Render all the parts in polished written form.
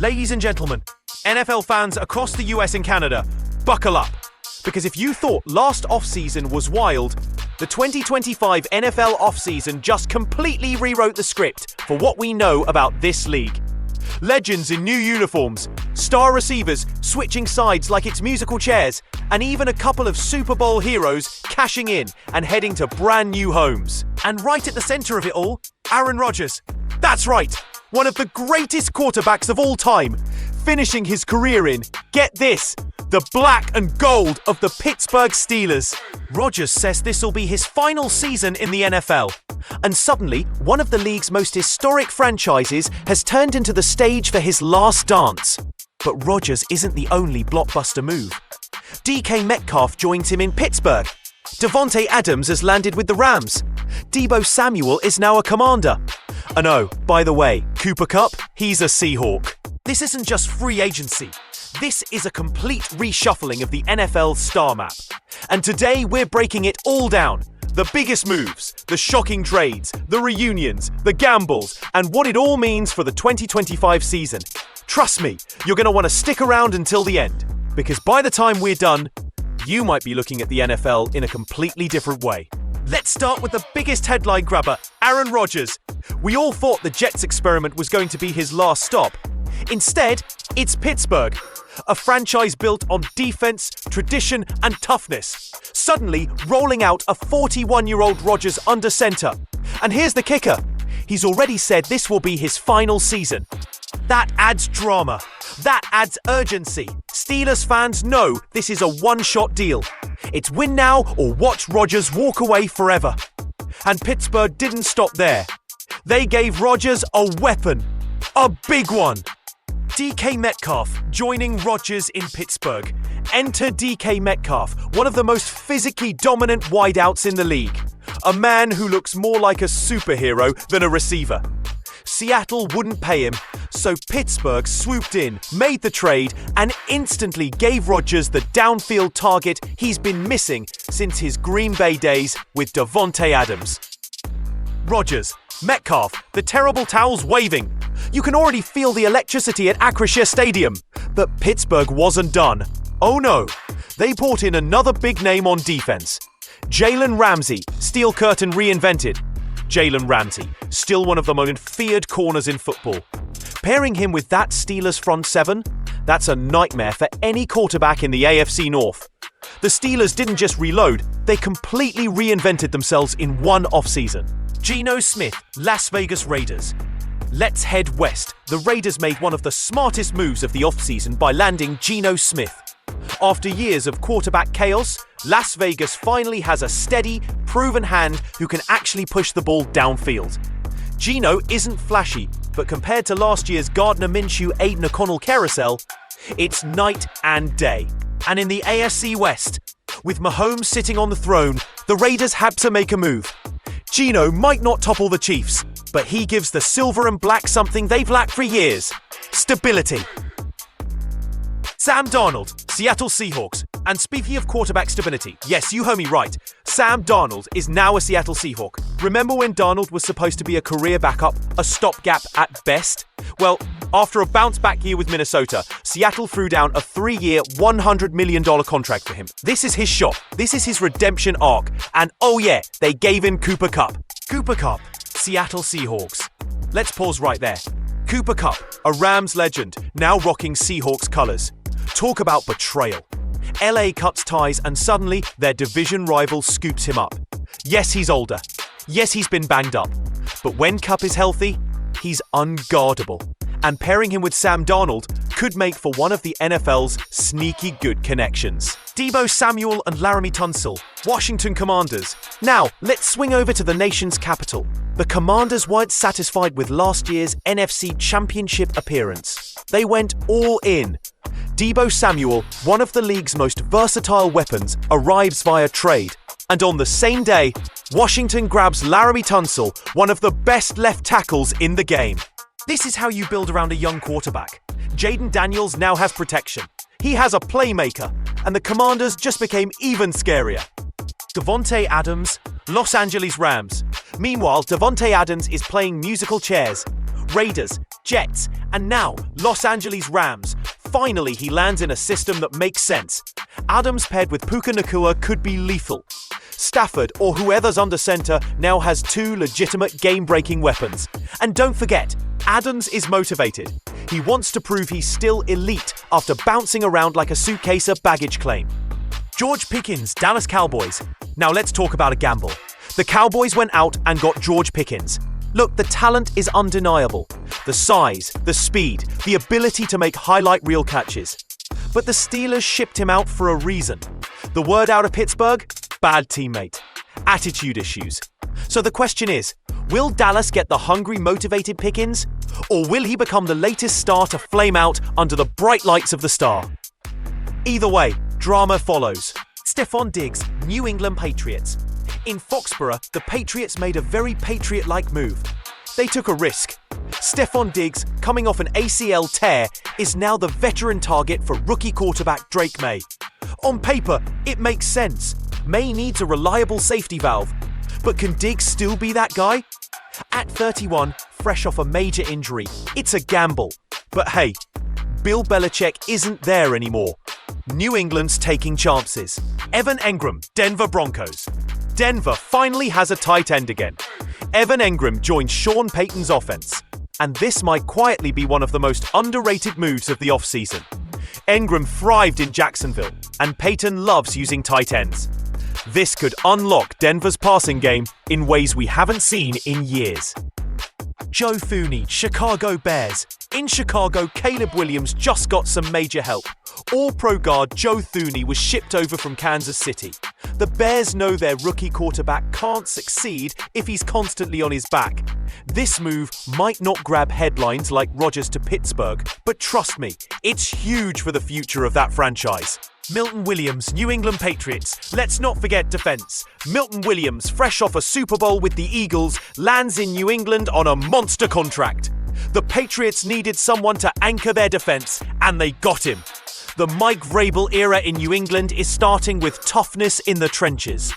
Ladies and gentlemen, NFL fans across the US and Canada, buckle up. Because if you thought last offseason was wild, the 2025 NFL offseason just completely rewrote the script for what we know about this league. Legends in new uniforms, star receivers switching sides like it's musical chairs, and even a couple of Super Bowl heroes cashing in and heading to brand new homes. And right at the center of it all, Aaron Rodgers. That's right, one of the greatest quarterbacks of all time, finishing his career in, get this, the black and gold of the Pittsburgh Steelers. Rodgers says this will be his final season in the NFL. And suddenly, one of the league's most historic franchises has turned into the stage for his last dance. But Rodgers isn't the only blockbuster move. DK Metcalf joins him in Pittsburgh. Davante Adams has landed with the Rams. Deebo Samuel is now a Commander. And oh, by the way, Cooper Kupp, he's a Seahawk. This isn't just free agency. This is a complete reshuffling of the NFL star map. And today we're breaking it all down. The biggest moves, the shocking trades, the reunions, the gambles, and what it all means for the 2025 season. Trust me, you're going to want to stick around until the end. Because by the time we're done, you might be looking at the NFL in a completely different way. Let's start with the biggest headline grabber, Aaron Rodgers. We all thought the Jets experiment was going to be his last stop. Instead, it's Pittsburgh, a franchise built on defense, tradition, and toughness, suddenly rolling out a 41-year-old Rodgers under center. And here's the kicker. He's already said this will be his final season. That adds drama. That adds urgency. Steelers fans know this is a one-shot deal. It's win now or watch Rodgers walk away forever. And Pittsburgh didn't stop there. They gave Rodgers a weapon. A big one. DK Metcalf joining Rodgers in Pittsburgh. Enter DK Metcalf, one of the most physically dominant wideouts in the league. A man who looks more like a superhero than a receiver. Seattle wouldn't pay him, so Pittsburgh swooped in, made the trade, and instantly gave Rodgers the downfield target he's been missing since his Green Bay days with Davante Adams. Rodgers, Metcalf, the terrible towels waving. You can already feel the electricity at Acrisure Stadium. But Pittsburgh wasn't done. Oh no, they brought in another big name on defense. Jalen Ramsey, Steel Curtain reinvented. Jalen Ramsey, still one of the most feared corners in football. Pairing him with that Steelers front seven, that's a nightmare for any quarterback in the AFC North. The Steelers didn't just reload, they completely reinvented themselves in one offseason. Geno Smith, Las Vegas Raiders. Let's head west. The Raiders made one of the smartest moves of the offseason by landing Geno Smith. After years of quarterback chaos, Las Vegas finally has a steady, proven hand who can actually push the ball downfield. Geno isn't flashy, but compared to last year's Gardner Minshew Aiden O'Connell carousel, it's night and day. And in the AFC West, with Mahomes sitting on the throne, the Raiders had to make a move. Geno might not topple the Chiefs, but he gives the silver and black something they've lacked for years: stability. Sam Darnold, Seattle Seahawks. And speaking of quarterback stability, yes, you heard me right. Sam Darnold is now a Seattle Seahawk. Remember when Darnold was supposed to be a career backup, a stopgap at best? Well, after a bounce-back year with Minnesota, Seattle threw down a 3-year, $100 million contract for him. This is his shot. This is his redemption arc. And oh yeah, they gave him Cooper Kupp. Cooper Kupp, Seattle Seahawks. Let's pause right there. Cooper Kupp, a Rams legend, now rocking Seahawks colors. Talk about betrayal. LA cuts ties and suddenly their division rival scoops him up. Yes, he's older. Yes, he's been banged up. But when Kupp is healthy, he's unguardable. And pairing him with Sam Darnold could make for one of the NFL's sneaky good connections. Deebo Samuel and Laramie Tunsil, Washington Commanders. Now, let's swing over to the nation's capital. The Commanders weren't satisfied with last year's NFC Championship appearance. They went all in. Deebo Samuel, one of the league's most versatile weapons, arrives via trade. And on the same day, Washington grabs Laramie Tunsil, one of the best left tackles in the game. This is how you build around a young quarterback. Jaden Daniels now has protection. He has a playmaker, and the Commanders just became even scarier. Davante Adams, Los Angeles Rams. Meanwhile, Davante Adams is playing musical chairs. Raiders, Jets, and now Los Angeles Rams. Finally, he lands in a system that makes sense. Adams paired with Puka Nacua could be lethal. Stafford, or whoever's under center, now has two legitimate game-breaking weapons. And don't forget, Adams is motivated. He wants to prove he's still elite after bouncing around like a suitcase of baggage claim. George Pickens, Dallas Cowboys. Now let's talk about a gamble. The Cowboys went out and got George Pickens. Look, the talent is undeniable. The size, the speed, the ability to make highlight reel catches. But the Steelers shipped him out for a reason. The word out of Pittsburgh? Bad teammate. Attitude issues. So the question is, will Dallas get the hungry, motivated Pickens? Or will he become the latest star to flame out under the bright lights of the star? Either way, drama follows. Stephon Diggs, New England Patriots. In Foxborough, the Patriots made a very Patriot-like move. They took a risk. Stephon Diggs, coming off an ACL tear, is now the veteran target for rookie quarterback Drake May. On paper, it makes sense. May needs a reliable safety valve. But can Diggs still be that guy? At 31, fresh off a major injury, it's a gamble. But hey, Bill Belichick isn't there anymore. New England's taking chances. Evan Engram, Denver Broncos. Denver finally has a tight end again. Evan Engram joins Sean Payton's offense. And this might quietly be one of the most underrated moves of the offseason. Engram thrived in Jacksonville, and Payton loves using tight ends. This could unlock Denver's passing game in ways we haven't seen in years. Joe Thuney, Chicago Bears. In Chicago, Caleb Williams just got some major help. All-pro guard Joe Thuney was shipped over from Kansas City. The Bears know their rookie quarterback can't succeed if he's constantly on his back. This move might not grab headlines like Rodgers to Pittsburgh, but trust me, it's huge for the future of that franchise. Milton Williams, New England Patriots. Let's not forget defense. Milton Williams, fresh off a Super Bowl with the Eagles, lands in New England on a monster contract. The Patriots needed someone to anchor their defense, and they got him. The Mike Vrabel era in New England is starting with toughness in the trenches.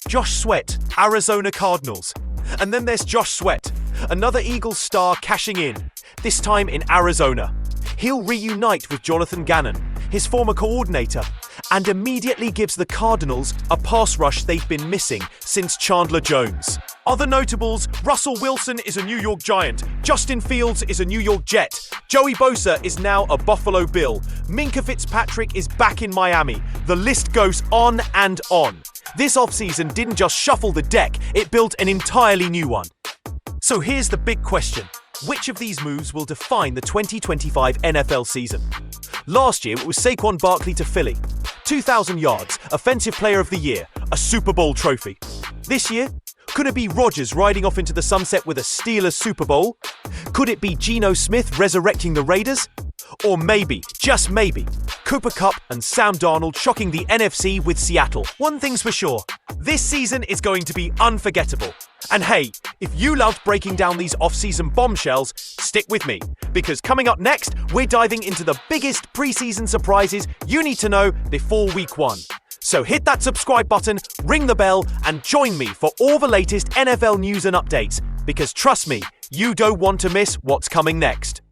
Josh Sweat, Arizona Cardinals. And then there's Josh Sweat, another Eagles star cashing in, this time in Arizona. He'll reunite with Jonathan Gannon, his former coordinator, and immediately gives the Cardinals a pass rush they've been missing since Chandler Jones. Other notables, Russell Wilson is a New York Giant, Justin Fields is a New York Jet, Joey Bosa is now a Buffalo Bill, Minkah Fitzpatrick is back in Miami. The list goes on and on. This offseason didn't just shuffle the deck, it built an entirely new one. So here's the big question. Which of these moves will define the 2025 NFL season? Last year, it was Saquon Barkley to Philly. 2,000 yards, Offensive Player of the Year, a Super Bowl trophy. This year, could it be Rodgers riding off into the sunset with a Steelers Super Bowl? Could it be Geno Smith resurrecting the Raiders? Or maybe, just maybe, Cooper Kupp and Sam Darnold shocking the NFC with Seattle. One thing's for sure, this season is going to be unforgettable. And hey, if you loved breaking down these off-season bombshells, stick with me, because coming up next, we're diving into the biggest preseason surprises you need to know before week 1. So hit that subscribe button, ring the bell, and join me for all the latest NFL news and updates, because trust me, you don't want to miss what's coming next.